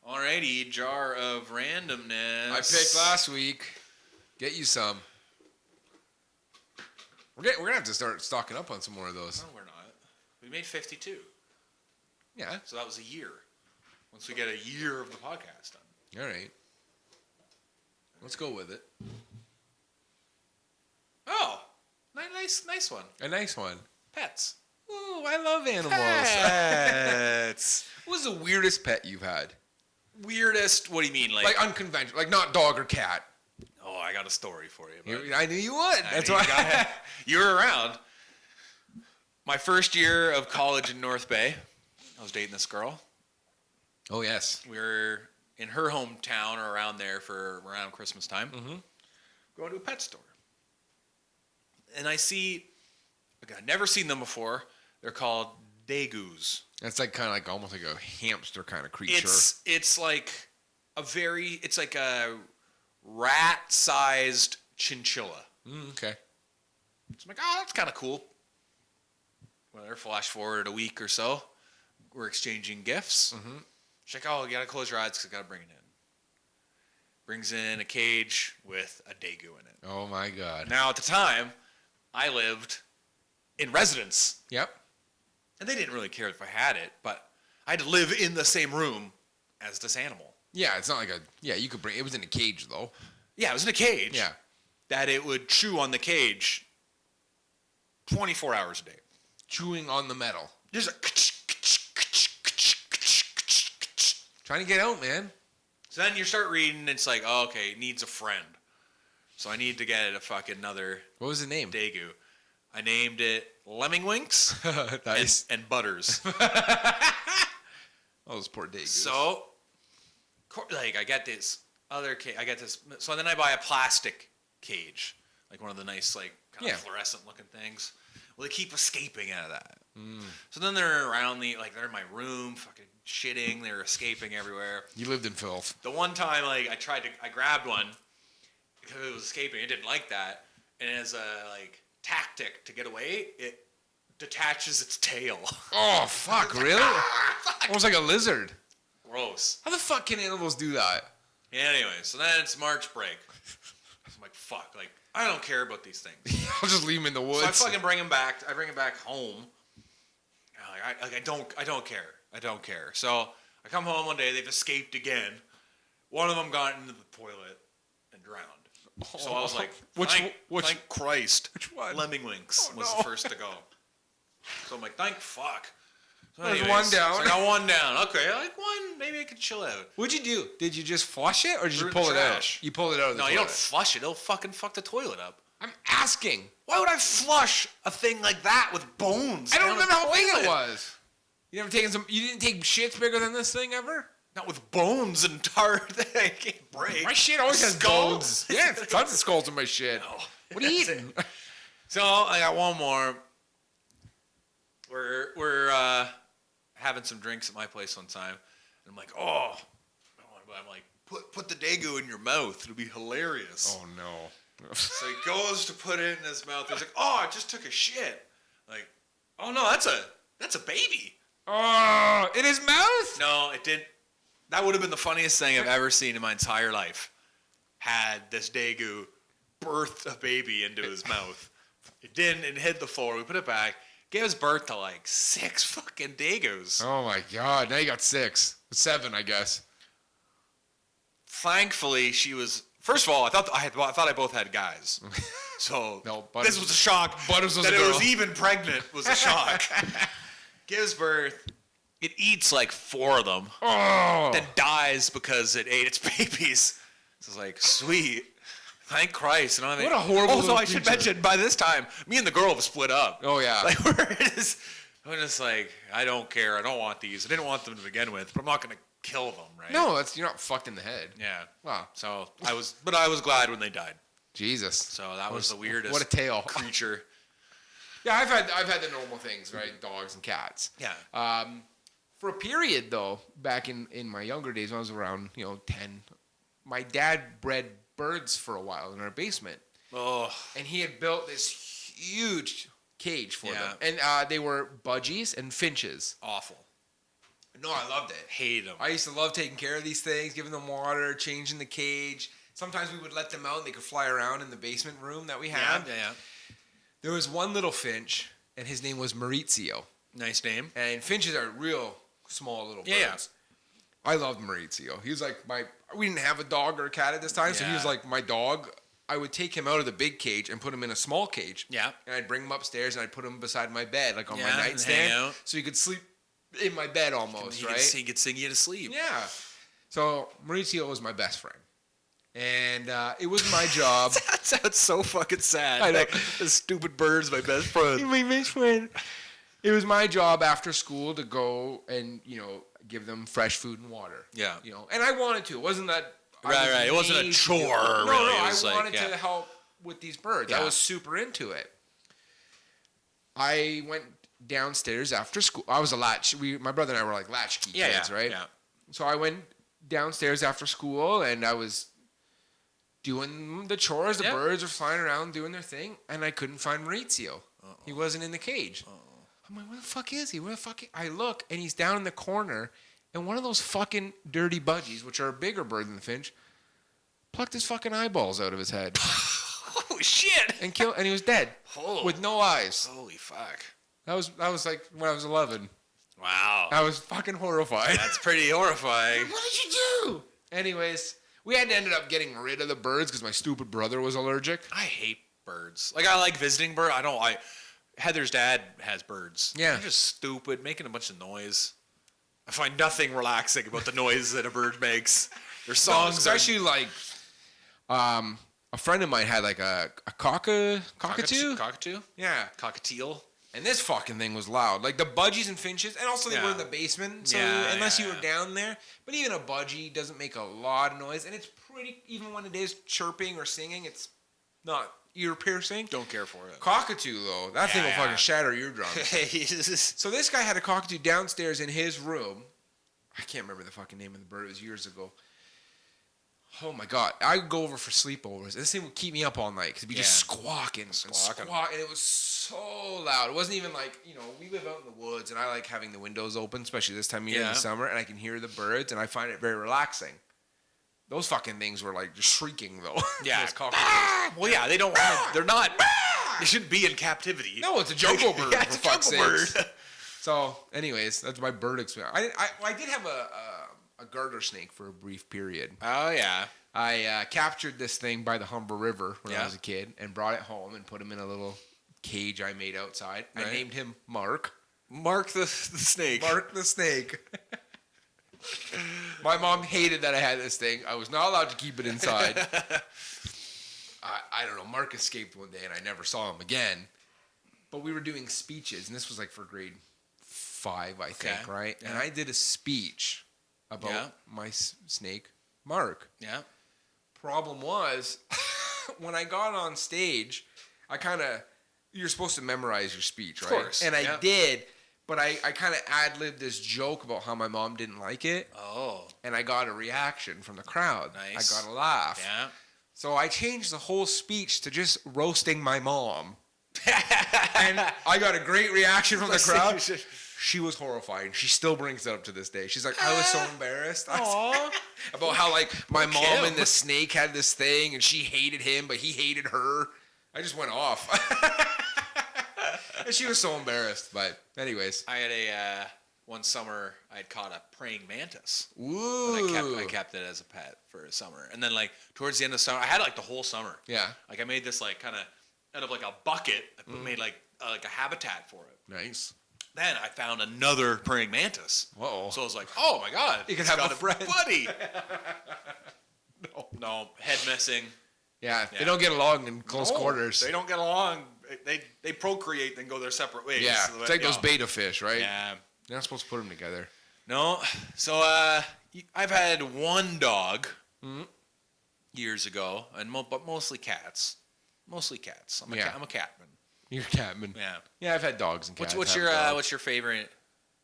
Alrighty, jar of randomness. I picked last week. Get you some. We're gonna have to start stocking up on some more of those. No, we're not. We made 52. Yeah. So that was a year. Once we get a year of the podcast done. All right. Let's go with it. Oh, nice one. A nice one. Pets. Ooh, I love animals. Pets. What was the weirdest pet you've had? Weirdest? What do you mean? Like unconventional, like not dog or cat. Oh, I got a story for you. I knew you would. That's why. You were around. My first year of college in North Bay, I was dating this girl. Oh, yes. We were in her hometown or around there for around Christmas time. Mm-hmm. Going to a pet store. And I see, I've never seen them before. They're called degus. That's like kind of like almost like a hamster kind of creature. It's like it's like a rat-sized chinchilla. Okay. So I'm like, oh, that's kind of cool. Well, they're flash forward a week or so. We're exchanging gifts. Mm-hmm. She's like, oh, you got to close your eyes because I got to bring it in. Brings in a cage with a degu in it. Oh, my God. Now, at the time, I lived in residence. Yep. And they didn't really care if I had it, but I had to live in the same room as this animal. Yeah, it's not like you could bring, it was in a cage, though. Yeah, it was in a cage. Yeah. That it would chew on the cage 24 hours a day. Chewing on the metal. Just a Trying to get out, man. So then you start reading, and it's like, oh, okay, it needs a friend. So I need to get it a fucking another What was the name? degu. I named it Lemmingwinks Nice. and Butters. Oh, those poor degus. So, like, I get this other cage. I get this. So then I buy a plastic cage, like one of the nice, like, kind of fluorescent-looking things. Well, they keep escaping out of that. Mm. So then they're around they're in my room, fucking shitting. They're escaping everywhere. You lived in filth. The one time, like, I grabbed one because it was escaping. It didn't like that, and as a like tactic to get away, it detaches its tail. Oh, fuck, really? Almost like a lizard. Gross. How the fuck can animals do that? Anyway, so then it's March break. I'm like, fuck, like, I don't care about these things. I'll just leave him in the woods. So I fucking bring him back. I bring him back home. I don't care. I don't care. So I come home one day. They've escaped again. One of them got into the toilet and drowned. So I was like, thank Christ. Which one? Lemmingwinks was the first to go. So I'm like, thank fuck. So There's anyways, one down. So I got one down. Okay, I like one. Maybe I could chill out. What'd you do? Did you just flush it or did you Threw it in pull the it out? trash. You pulled it out of the No, toilet. you don't flush it. It'll fucking fuck the toilet up. I'm asking. Why would I flush a thing like that with bones? I don't down remember the how big toilet? it was. You didn't take shits bigger than this thing ever? Not with bones and tar that I can't break. My shit always has Skull? bones. Yeah, tons of skulls in my shit. No. What are you eating? So I got one more. We're having some drinks at my place one time, and I'm like, oh, I'm like, put the dagu in your mouth. It'll be hilarious. Oh no. So he goes to put it in his mouth. He's like, oh, I just took a shit. Like, oh no, that's a baby. Oh, in his mouth? No, it didn't. That would have been the funniest thing I've ever seen in my entire life. Had this dagu birthed a baby into his mouth. It didn't. It hit the floor. We put it back. Gave us birth to like 6 fucking dagus. Oh my god! Now you got 6, 7, I guess. Thankfully, she was. First of all, I thought I both had guys. So No, this was a shock. Butters was that a it girl. was even pregnant was a shock. Gives birth. It eats like 4 of them. Oh. Then dies because it ate its babies. So it's like, sweet. Thank Christ. And What a horrible Also, little I should creature. mention, by this time, me and the girl have split up. Oh yeah. Like, I'm just like, I don't care. I don't want these. I didn't want them to begin with, but I'm not going to kill them, right? No, you're not fucked in the head. Yeah. Wow. So I was glad when they died. Jesus. So that was the weirdest. What a tale. Creature. Yeah, I've had the normal things, right? Dogs and cats. Yeah. For a period though, back in my younger days when I was around, 10, my dad bred birds for a while in our basement. Oh. And he had built this huge cage for Yeah. them. And they were budgies and finches. Awful. No, I loved it. Hated them. I used to love taking care of these things, giving them water, changing the cage. Sometimes we would let them out and they could fly around in the basement room that we had. Yeah. There was one little finch, and his name was Maurizio. Nice name. And finches are real small little birds. Yeah. I loved Maurizio. He was like we didn't have a dog or a cat at this time, so he was like my dog. I would take him out of the big cage and put him in a small cage. Yeah. And I'd bring him upstairs and I'd put him beside my bed, like on my hang nightstand. out. So he could sleep in my bed almost, right? He could sing you to sleep. Yeah. So Maurizio was my best friend. And it was my job. That sounds so fucking sad. I know. This stupid bird's my best friend. My best friend. It was my job after school to go and, give them fresh food and water. Yeah. And I wanted to. It wasn't that Right. It wasn't a chore, No, really. I It was wanted to help with these birds. Yeah. I was super into it. I went downstairs after school. I was a my brother and I were like latchkey kids, right? Yeah. So I went downstairs after school and I was doing the chores. The birds were flying around doing their thing, and I couldn't find Maurizio. He wasn't in the cage. I'm like, where the fuck is he? I look, and he's down in the corner, and one of those fucking dirty budgies, which are a bigger bird than the finch, plucked his fucking eyeballs out of his head. Holy shit! And he was dead. With no eyes. Holy fuck. That was like when I was 11. Wow. I was fucking horrified. That's pretty horrifying. What did you do? Anyways, we had ended up getting rid of the birds because my stupid brother was allergic. I hate birds. Like, I like visiting birds. Heather's dad has birds. Yeah. They're just stupid, making a bunch of noise. I find nothing relaxing about the noise that a bird makes. Their songs especially like, a friend of mine had like a cockatoo. Cockatoo? Yeah. Cockatiel? And this fucking thing was loud. Like the budgies and finches, and also they were in the basement, so unless you were down there. But even a budgie doesn't make a lot of noise, and it's pretty, even when it is chirping or singing, it's not ear piercing. Don't care for it. Cockatoo, though, that thing will fucking shatter eardrums. Jesus. So this guy had a cockatoo downstairs in his room. I can't remember the fucking name of the bird. It was years ago. Oh my god! I would go over for sleepovers. This thing would keep me up all night because it'd be just squawking, and it was so loud. It wasn't even like, we live out in the woods, and I like having the windows open, especially this time of year in the summer, and I can hear the birds, and I find it very relaxing. Those fucking things were like just shrieking though. Yeah. Those cockatoos. Well, yeah, they don't want to. They're not. They shouldn't be in captivity. No, it's a jungle bird. Yeah, it's for a fuck's jungle sakes. bird. So, anyways, that's my bird experience. I did have a garter snake for a brief period. Oh, yeah. I captured this thing by the Humber River when I was a kid and brought it home and put him in a little cage I made outside. Right. I named him Mark. Mark the snake. Mark the snake. My mom hated that I had this thing. I was not allowed to keep it inside. I don't know. Mark escaped one day and I never saw him again. But we were doing speeches, and this was like for grade 5, I think, right? Yeah. And I did a speech about my snake, Mark. Yeah. Problem was, when I got on stage, you're supposed to memorize your speech, right? Of course. And I did, but I kind of ad-libbed this joke about how my mom didn't like it. Oh. And I got a reaction from the crowd. Nice. I got a laugh. Yeah. So I changed the whole speech to just roasting my mom. And I got a great reaction from the crowd. She was horrified. She still brings it up to this day. She's like, I was so embarrassed. About how like my mom and the snake had this thing and she hated him, but he hated her. I just went off. And she was so embarrassed. But anyways. I had one summer I'd caught a praying mantis. Ooh. And I kept it as a pet for a summer. And then like towards the end of summer, I had like the whole summer. Yeah. Like I made this like kind of out of like a bucket. I made like a habitat for it. Nice. Then I found another praying mantis. Uh-oh. So I was like, oh my god, You can it's have got a friend. buddy. No, head missing. Yeah, they don't get along in close quarters. They don't get along. They procreate, then go their separate ways. Yeah, So it's like those beta fish, right? Yeah. You're not supposed to put them together. No. So I've had one dog years ago, but mostly cats. Mostly cats. I'm a catman. You're a catman. Yeah. Yeah, I've had dogs and cats. What's your favorite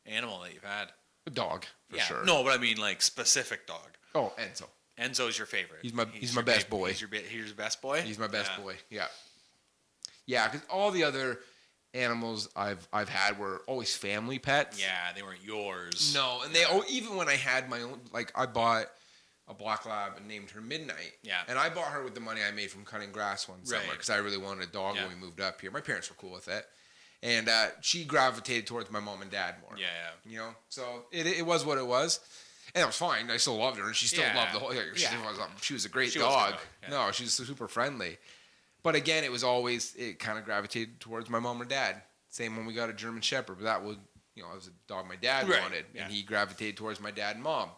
animal that you've had? A dog, for sure. No, but I mean like specific dog. Oh, Enzo. Enzo's your favorite. He's my best boy. He's your best boy? He's my best boy. Yeah. Yeah, because all the other animals I've had were always family pets. Yeah, they weren't yours. No, and even when I had my own, like I bought a black lab and named her Midnight. Yeah. And I bought her with the money I made from cutting grass one summer because I really wanted a dog when we moved up here. My parents were cool with it. And she gravitated towards my mom and dad more. Yeah. You know? So it was what it was. And it was fine. I still loved her. And she still loved the whole... She was a great dog. No, she was super friendly. But again, it kind of gravitated towards my mom and dad. Same when we got a German Shepherd. But that was, it was a dog my dad wanted. Yeah. And he gravitated towards my dad and mom.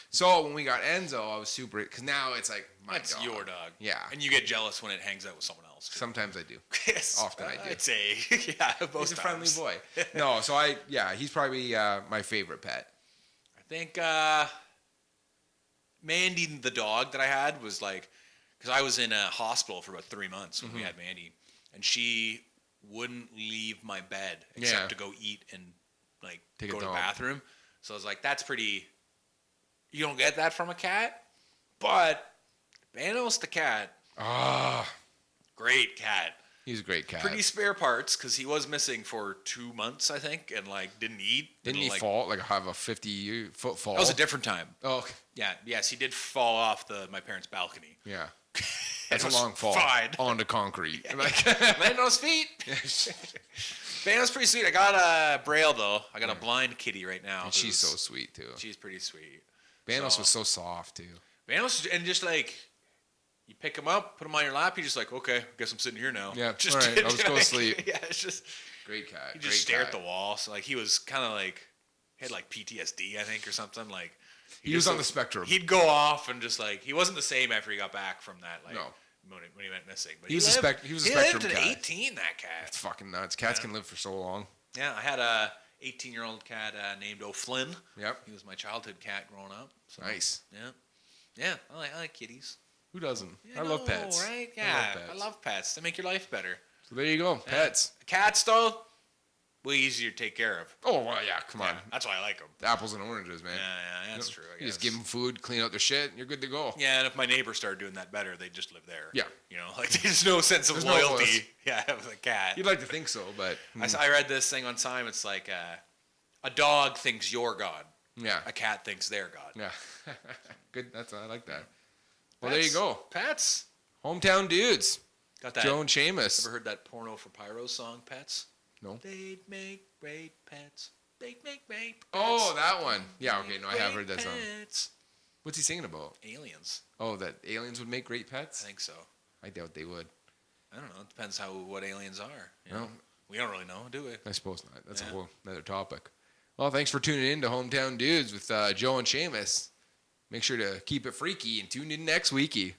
So when we got Enzo, I was super... Because now it's like my dog. That's your dog. Yeah. And you get jealous when it hangs out with someone else. Too. Sometimes I do. Yes. Often I do. I'd say, most He's a friendly times. boy. No, so he's probably my favorite pet. I think Mandy, the dog that I had, was like... Because I was in a hospital for about 3 months when we had Mandy. And she wouldn't leave my bed except to go eat and like go to the bathroom. So I was like, that's pretty... You don't get that from a cat, but Banos the cat, great cat. He's a great cat. Pretty spare parts because he was missing for 2 months, I think, and like didn't eat. Didn't he fall? Like have a 50-foot fall? That was a different time. Oh, okay. Yeah. Yes, he did fall off my parents' balcony. Yeah. That's a long fall. Fine. Onto concrete. Yeah. Like, landed on his feet. Banos pretty sweet. I got a Braille though. I got a blind kitty right now. And she's so sweet too. She's pretty sweet. Banos was so soft too. Banos, and just like, you pick him up, put him on your lap, you're just like, okay, I guess I'm sitting here now. Yeah, just all right, I'll just go to sleep. Yeah, it's just... Great cat. He just stared at the wall. So, like, he was kind of like, he had like PTSD, I think, or something. Like, he was on the spectrum. He'd go off and just like, he wasn't the same after he got back from that, like, when he went missing. But he was a spectrum cat. He lived at 18, that cat. It's fucking nuts. Cats can live for so long. Yeah, I had a 18-year-old cat named O'Flynn. Yep. He was my childhood cat growing up. So, nice. Yeah. Yeah, I like kitties. Who doesn't? I love pets. Right? Yeah, I love pets. They make your life better. So there you go. Pets. Cats, though, way easier to take care of. Oh, well, yeah. Come on. That's why I like them. The apples and oranges, man. Yeah, that's true. I guess. You just give them food, clean out their shit, and you're good to go. Yeah, and if my neighbors started doing that better, they'd just live there. Yeah. Like there's no sense of loyalty. With a cat. You'd like to think so, but... I read this thing on time. It's like a dog thinks you're God. Yeah. A cat thinks they're God. Yeah. Good. I like that. Well, there you go. Pets. Hometown dudes. Got that. Joe and Seamus. Ever heard that Porno for Pyro song, Pets? No. They'd make great pets. They'd make great pets. Oh, that one. Yeah, okay. No, I have heard that song. Pets. What's he singing about? Aliens. Oh, that aliens would make great pets? I think so. I doubt they would. I don't know. It depends what aliens are. You know? No. We don't really know, do we? I suppose not. That's a whole another topic. Well, thanks for tuning in to Hometown Dudes with Joe and Seamus. Make sure to keep it freaky and tune in next weeky.